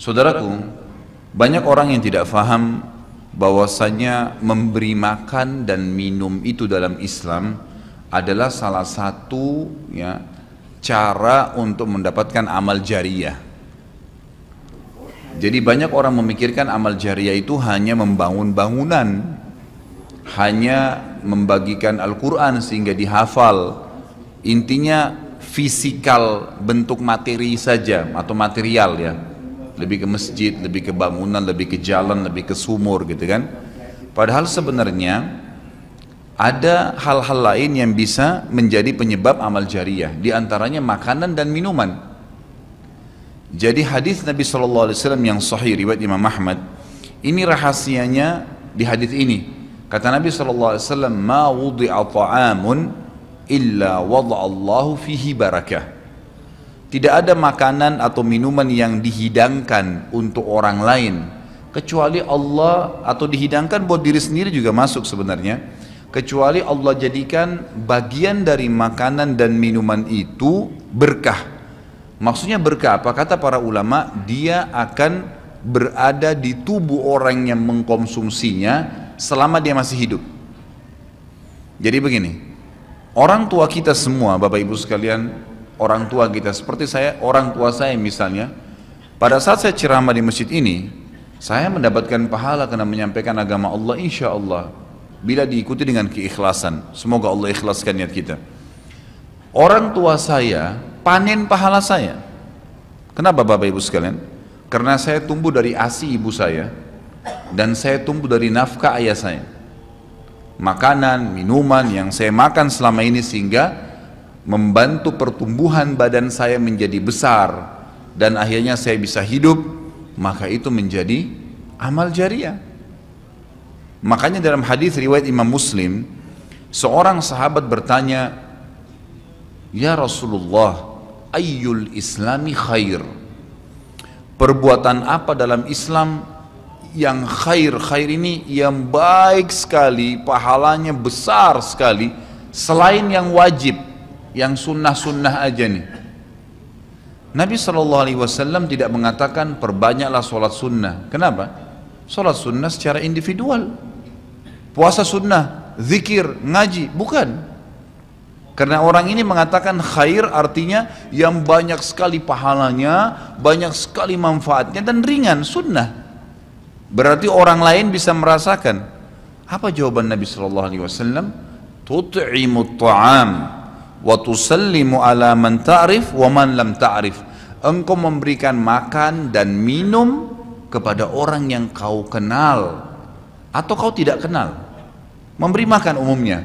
Saudaraku, banyak orang yang tidak faham bahwasanya memberi makan dan minum itu dalam Islam adalah salah satu cara untuk mendapatkan amal jariyah. Jadi banyak orang memikirkan amal jariyah itu hanya membangun bangunan, hanya membagikan Al-Quran sehingga dihafal. Intinya fisikal, bentuk materi saja atau material ya. Lebih ke masjid, lebih ke bangunan, lebih ke jalan, lebih ke sumur gitu kan. Padahal sebenarnya ada hal-hal lain yang bisa menjadi penyebab amal jariyah, di antaranya makanan dan minuman. Jadi hadis Nabi SAW yang sahih riwayat Imam Ahmad, ini rahasianya di hadis ini. Kata Nabi SAW, ma wudi'a ta'amun illa wada'allahu fihi barakah. Tidak ada makanan atau minuman yang dihidangkan untuk orang lain kecuali Allah, atau dihidangkan buat diri sendiri juga masuk sebenarnya, kecuali Allah jadikan bagian dari makanan dan minuman itu berkah. Maksudnya berkah apa? Kata para ulama, dia akan berada di tubuh orang yang mengkonsumsinya selama dia masih hidup. Jadi begini, orang tua kita semua, Bapak Ibu sekalian, orang tua kita seperti saya, orang tua saya misalnya, pada saat saya ceramah di masjid ini, saya mendapatkan pahala karena menyampaikan agama Allah, insya Allah, bila diikuti dengan keikhlasan. Semoga Allah ikhlaskan niat kita. Orang tua saya panen pahala saya. Kenapa Bapak Ibu sekalian? Karena saya tumbuh dari ASI ibu saya, dan saya tumbuh dari nafkah ayah saya. Makanan, minuman yang saya makan selama ini sehingga membantu pertumbuhan badan saya menjadi besar dan akhirnya saya bisa hidup, maka itu menjadi amal jariyah. Makanya dalam hadis riwayat Imam Muslim, seorang sahabat bertanya, ya Rasulullah, ayyul islami khair? Perbuatan apa dalam Islam yang khair? Khair ini yang baik sekali, pahalanya besar sekali, selain yang wajib, yang sunnah-sunnah aja nih. Nabi SAW tidak mengatakan perbanyaklah sholat sunnah. Kenapa? Sholat sunnah secara individual, puasa sunnah, zikir, ngaji, bukan. Karena orang ini mengatakan khair artinya yang banyak sekali pahalanya, banyak sekali manfaatnya dan ringan, sunnah. Berarti orang lain bisa merasakan. Apa jawaban Nabi SAW? Tut'imut ta'am wa tusallimu ala man ta'rif wa man lam ta'rif. Engkau memberikan makan dan minum kepada orang yang kau kenal atau kau tidak kenal, memberi makan umumnya,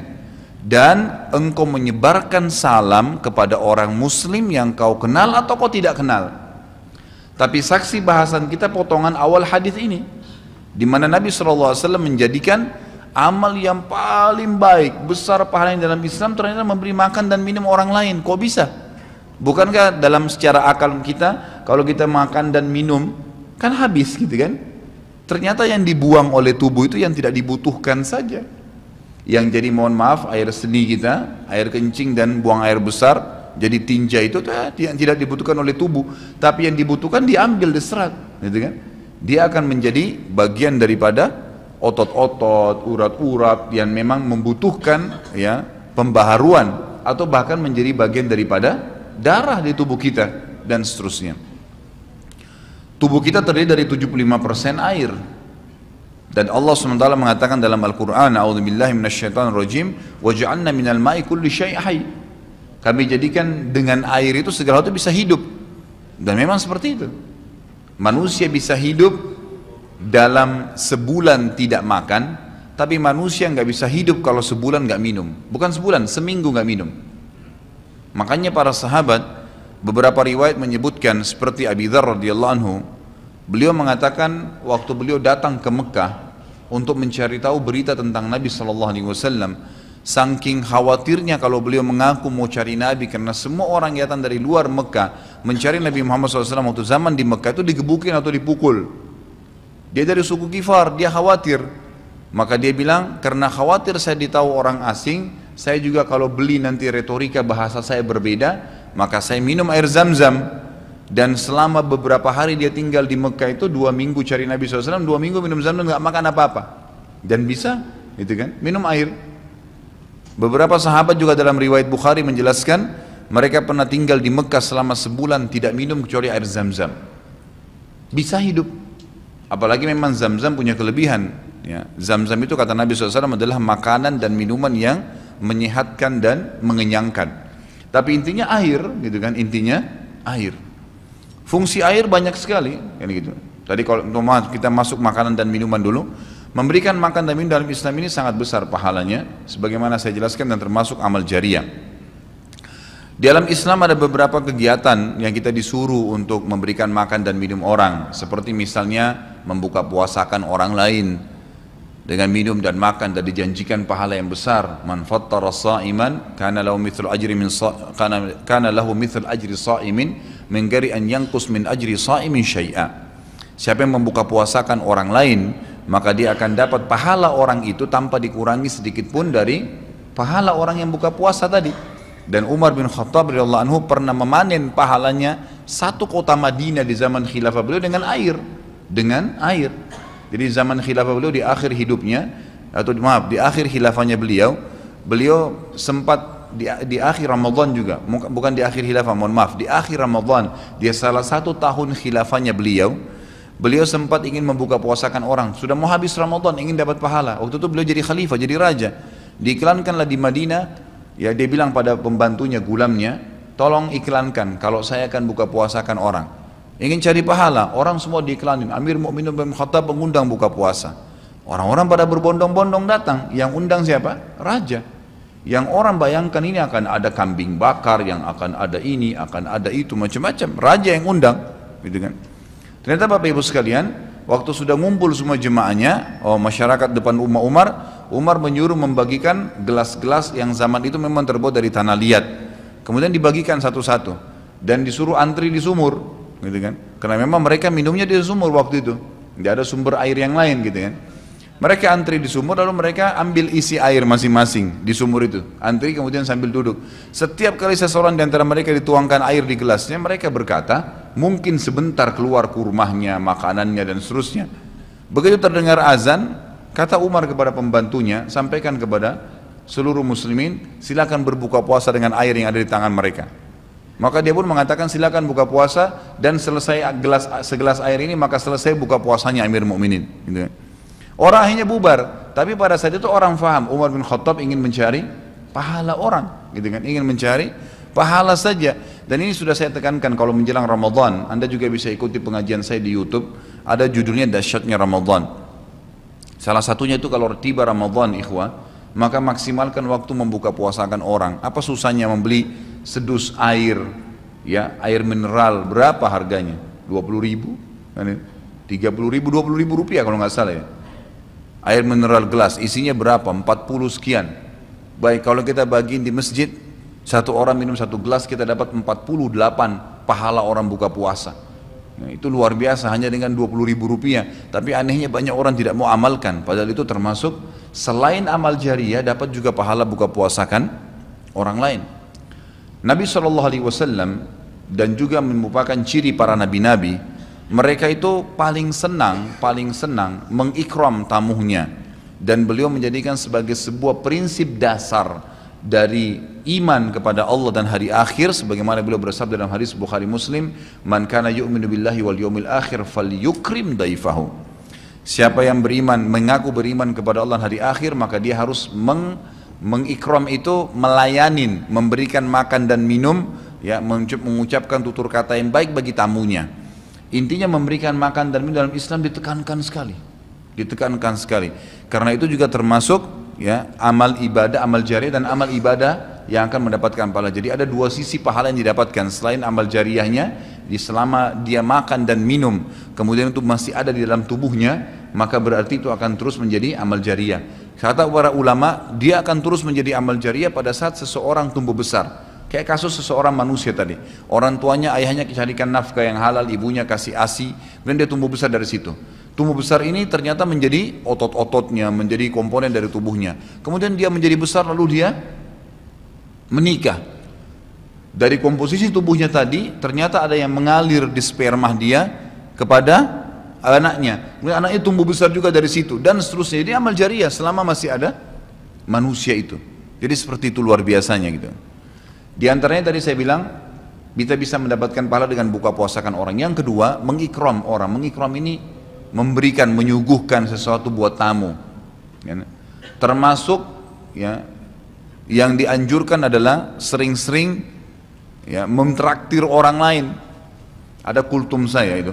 dan engkau menyebarkan salam kepada orang muslim yang kau kenal atau kau tidak kenal. Tapi saksi bahasan kita potongan awal hadis ini, di mana Nabi SAW menjadikan amal yang paling baik, besar pahalanya dalam Islam ternyata memberi makan dan minum orang lain. Kok bisa? Bukankah dalam secara akal kita, kalau kita makan dan minum kan habis gitu kan? Ternyata yang dibuang oleh tubuh itu yang tidak dibutuhkan saja. Yang jadi mohon maaf air seni kita, air kencing dan buang air besar, jadi tinja itu yang tidak dibutuhkan oleh tubuh, tapi yang dibutuhkan diambil, diserat, gitu kan? Dia akan menjadi bagian daripada otot-otot, urat-urat yang memang membutuhkan pembaharuan, atau bahkan menjadi bagian daripada darah di tubuh kita dan seterusnya. Tubuh kita terdiri dari 75% air, dan Allah SWT mengatakan dalam Al-Quran, a'udzubillahi minasyaitonirrajim, waja'alna minal ma'i kulli syai' hayy. Kami jadikan dengan air itu segala sesuatu bisa hidup, dan memang seperti itu. Manusia bisa hidup dalam sebulan tidak makan, tapi manusia nggak bisa hidup kalau sebulan nggak minum. Bukan sebulan, seminggu nggak minum. Makanya para sahabat, beberapa riwayat menyebutkan seperti Abi Dzar radhiyallahu anhu, beliau mengatakan waktu beliau datang ke Mekah untuk mencari tahu berita tentang Nabi SAW, saking khawatirnya kalau beliau mengaku mau cari Nabi, karena semua orang yang datang dari luar Mekah mencari Nabi Muhammad SAW waktu zaman di Mekah itu digebukin atau dipukul. Dia dari suku Kifar, dia khawatir. Maka dia bilang, karena khawatir saya ditahu orang asing, saya juga kalau beli nanti retorika bahasa saya berbeda, maka saya minum air Zam-Zam. dan selama beberapa hari dia tinggal di Mekah itu 2 minggu cari Nabi SAW, 2 minggu minum Zamzam nggak makan apa-apa dan bisa gitu kan minum air. Beberapa sahabat juga dalam riwayat Bukhari menjelaskan mereka pernah tinggal di Mekah selama sebulan tidak minum kecuali air Zamzam, bisa hidup. Apalagi memang Zamzam punya kelebihan ya. Zamzam itu kata Nabi SAW adalah makanan dan minuman yang menyehatkan dan mengenyangkan. Tapi intinya air gitu kan, intinya air. Fungsi air banyak sekali kan gitu. Tadi kalau kita masuk makanan dan minuman dulu, memberikan makan dan minum dalam Islam ini sangat besar pahalanya, sebagaimana saya jelaskan, dan termasuk amal jariah. Di dalam Islam ada beberapa kegiatan yang kita disuruh untuk memberikan makan dan minum orang, seperti misalnya membuka puasakan orang lain dengan minum dan makan, dan dijanjikan pahala yang besar. Man fattara sha'iman kana lahu mithlu ajri sha'imin min ghairi an yanqus min ajri sha'imin syai'a. Siapa yang membuka puasakan orang lain, maka dia akan dapat pahala orang itu tanpa dikurangi sedikit pun dari pahala orang yang buka puasa tadi. Dan Umar bin Khattab radhiyallahu anhu pernah memanen pahalanya 1 kota Madinah di zaman khilafah beliau dengan air. Jadi zaman khilafah beliau di akhir hidupnya, atau maaf di akhir khilafahnya beliau sempat di akhir Ramadan juga, bukan di akhir khilafah, mohon maaf, di akhir Ramadan, dia salah 1 tahun khilafahnya beliau sempat ingin membuka puasakan orang, sudah mau habis Ramadan, ingin dapat pahala. Waktu itu beliau jadi khalifah, jadi raja, diiklankanlah di Madinah, ya dia bilang pada pembantunya, gulamnya, tolong iklankan kalau saya akan buka puasakan orang, ingin cari pahala. Orang semua diiklanin, Amir Mu'minin bin Khattab mengundang buka puasa, orang-orang pada berbondong-bondong datang. Yang undang siapa? Raja. Yang orang bayangkan ini akan ada kambing bakar, yang akan ada ini, akan ada itu, macam-macam. Raja yang undang, gitu kan. Ternyata Bapak Ibu sekalian, waktu sudah ngumpul semua jemaahnya, masyarakat depan Umar menyuruh membagikan gelas-gelas yang zaman itu memang terbuat dari tanah liat. Kemudian dibagikan satu-satu dan disuruh antri di sumur, gitu kan. Karena memang mereka minumnya di sumur waktu itu, tidak ada sumber air yang lain, gitu kan. Mereka antri di sumur, lalu mereka ambil isi air masing-masing di sumur itu, antri kemudian sambil duduk. Setiap kali seseorang di antara mereka dituangkan air di gelasnya, mereka berkata, mungkin sebentar keluar kurmahnya, makanannya, dan seterusnya. Begitu terdengar azan, kata Umar kepada pembantunya, sampaikan kepada seluruh muslimin, silakan berbuka puasa dengan air yang ada di tangan mereka. Maka dia pun mengatakan, silakan buka puasa, dan selesai segelas air ini, maka selesai buka puasanya Amir Mu'minin, gitu. Orang akhirnya bubar, tapi pada saat itu orang faham Umar bin Khattab ingin mencari pahala orang, gitu kan, ingin mencari pahala saja. Dan ini sudah saya tekankan, kalau menjelang Ramadan, Anda juga bisa ikuti pengajian saya di YouTube, ada judulnya Dahsyatnya Ramadan. Salah satunya itu kalau tiba Ramadan, ikhwah, maka maksimalkan waktu membuka puasakan orang. Apa susahnya membeli sedus air, ya, air mineral, berapa harganya? 20.000, 30.000, 20.000 rupiah kalau nggak salah ya. Air mineral gelas, isinya berapa? 40 sekian. Baik, kalau kita bagiin di masjid, satu orang minum 1 gelas, kita dapat 48 pahala orang buka puasa. Nah, itu luar biasa, hanya dengan 20.000 rupiah. Tapi anehnya banyak orang tidak mau amalkan, padahal itu termasuk selain amal jariah, dapat juga pahala buka puasakan orang lain. Nabi SAW dan juga merupakan ciri para nabi-nabi, mereka itu paling senang mengikram tamunya, dan beliau menjadikan sebagai sebuah prinsip dasar dari iman kepada Allah dan hari akhir, sebagaimana beliau bersabda dalam hadis Bukhari Muslim, man kana yu'minu billahi wal yawmil akhir falyukrim daifahu. Siapa yang beriman, mengaku beriman kepada Allah dan hari akhir, maka dia harus mengikram itu, melayanin, memberikan makan dan minum, ya, mengucapkan tutur kata yang baik bagi tamunya. Intinya memberikan makan dan minum dalam Islam ditekankan sekali, karena itu juga termasuk, ya, amal ibadah, amal jariah dan amal ibadah yang akan mendapatkan pahala. Jadi ada 2 sisi pahala yang didapatkan selain amal jariahnya, selama dia makan dan minum kemudian itu masih ada di dalam tubuhnya, maka berarti itu akan terus menjadi amal jariah. Kata para ulama, dia akan terus menjadi amal jariah pada saat seseorang tumbuh besar. Kayak kasus seseorang manusia tadi, orang tuanya, ayahnya carikan nafkah yang halal, ibunya kasih ASI, dan dia tumbuh besar dari situ. Tumbuh besar ini ternyata menjadi otot-ototnya, menjadi komponen dari tubuhnya. Kemudian dia menjadi besar, lalu dia menikah. Dari komposisi tubuhnya tadi, ternyata ada yang mengalir di sperma dia kepada anaknya. Kemudian anaknya tumbuh besar juga dari situ, dan seterusnya. Jadi amal jariah selama masih ada manusia itu. Jadi seperti itu luar biasanya gitu. Di antaranya tadi saya bilang, kita bisa mendapatkan pahala dengan buka puasakan orang. Yang kedua, mengikram orang. Mengikram ini memberikan, menyuguhkan sesuatu buat tamu. Ya. Termasuk ya, yang dianjurkan adalah sering-sering ya, mentraktir orang lain. Ada kultum saya itu.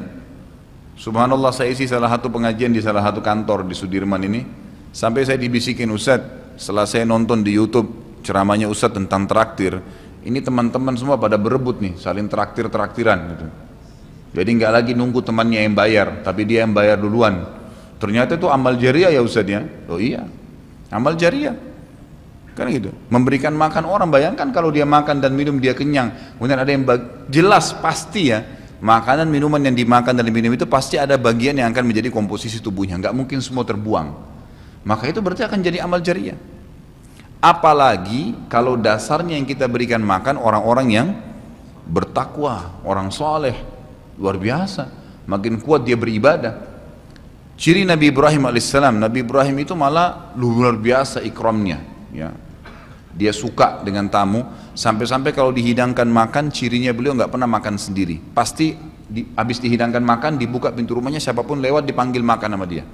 Subhanallah, saya isi salah satu pengajian di salah satu kantor di Sudirman ini. Sampai saya dibisikin, Ustadz, setelah saya nonton di YouTube ceramahnya Ustadz tentang traktir, ini teman-teman semua pada berebut nih, saling traktir-traktiran gitu. Jadi nggak lagi nunggu temannya yang bayar, tapi dia yang bayar duluan. Ternyata itu amal jariah ya Ustadz ya. Oh iya, amal jariah. Kan gitu, memberikan makan orang. Bayangkan kalau dia makan dan minum dia kenyang, kemudian ada yang jelas pasti ya, makanan minuman yang dimakan dan diminum itu pasti ada bagian yang akan menjadi komposisi tubuhnya, nggak mungkin semua terbuang. Maka itu berarti akan jadi amal jariah. Apalagi kalau dasarnya yang kita berikan makan orang-orang yang bertakwa, orang soleh, luar biasa, makin kuat dia beribadah. Ciri Nabi Ibrahim alaihissalam, Nabi Ibrahim itu malah luar biasa ikramnya, ya. Dia suka dengan tamu, sampai-sampai kalau dihidangkan makan, cirinya beliau nggak pernah makan sendiri. Pasti habis dihidangkan makan, dibuka pintu rumahnya, siapapun lewat dipanggil makan sama dia.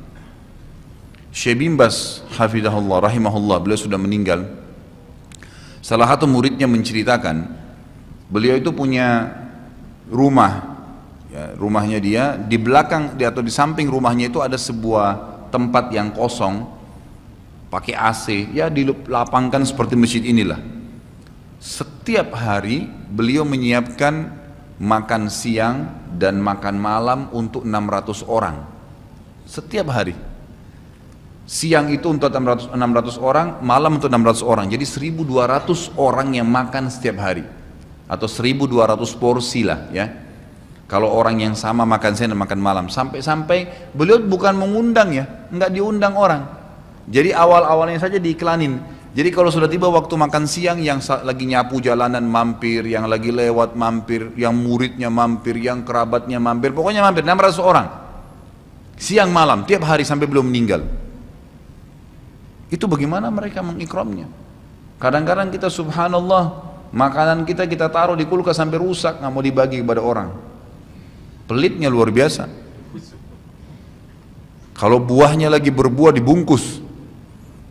Syekh bin Baz hafizahullah rahimahullah, beliau sudah meninggal. Salah satu muridnya menceritakan, beliau itu punya rumah, ya, rumahnya dia di belakang atau di samping rumahnya itu ada sebuah tempat yang kosong, pakai AC, ya dilapangkan seperti masjid inilah. Setiap hari beliau menyiapkan makan siang dan makan malam untuk 600 orang. Setiap hari. Siang itu untuk 600 orang, malam untuk 600 orang. Jadi 1200 orang yang makan setiap hari. Atau 1200 porsi lah ya. Kalau orang yang sama makan siang dan makan malam. Sampai-sampai beliau bukan mengundang ya, enggak diundang orang. Jadi awal-awalnya saja diiklanin. Jadi kalau sudah tiba waktu makan siang, yang lagi nyapu jalanan mampir, yang lagi lewat mampir, yang muridnya mampir, yang kerabatnya mampir, pokoknya mampir 600 orang. Siang malam, tiap hari sampai belum meninggal. Itu bagaimana mereka mengikramnya. Kadang-kadang kita subhanallah, makanan kita taruh di kulkas sampai rusak, nggak mau dibagi kepada orang. Pelitnya luar biasa. Kalau buahnya lagi berbuah dibungkus,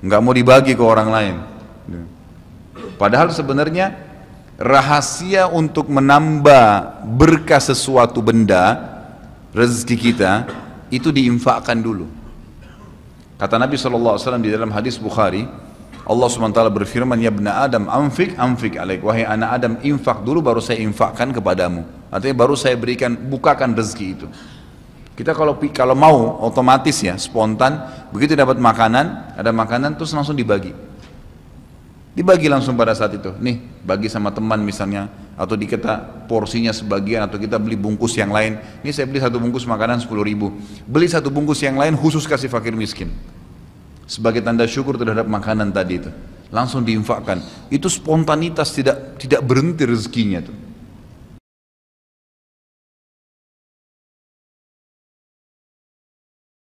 nggak mau dibagi ke orang lain. Padahal sebenarnya rahasia untuk menambah berkah sesuatu benda, rezeki kita, itu diinfakkan dulu. Kata Nabi SAW di dalam hadis Bukhari, Allah SWT berfirman, ya ibna Adam anfik alaik, wahai anak Adam, infak dulu baru saya infakkan kepadamu. Artinya baru saya berikan, bukakan rezeki itu. Kita kalau mau otomatis ya, spontan, begitu dapat makanan, ada makanan terus langsung dibagi. Dibagi langsung pada saat itu. Nih, bagi sama teman misalnya, atau kita porsinya sebagian, atau kita beli bungkus yang lain. Ini saya beli satu bungkus makanan 10.000. Beli satu bungkus yang lain khusus kasih fakir miskin. Sebagai tanda syukur terhadap makanan tadi itu. Langsung diinfakkan. Itu spontanitas, tidak berhenti rezekinya tuh.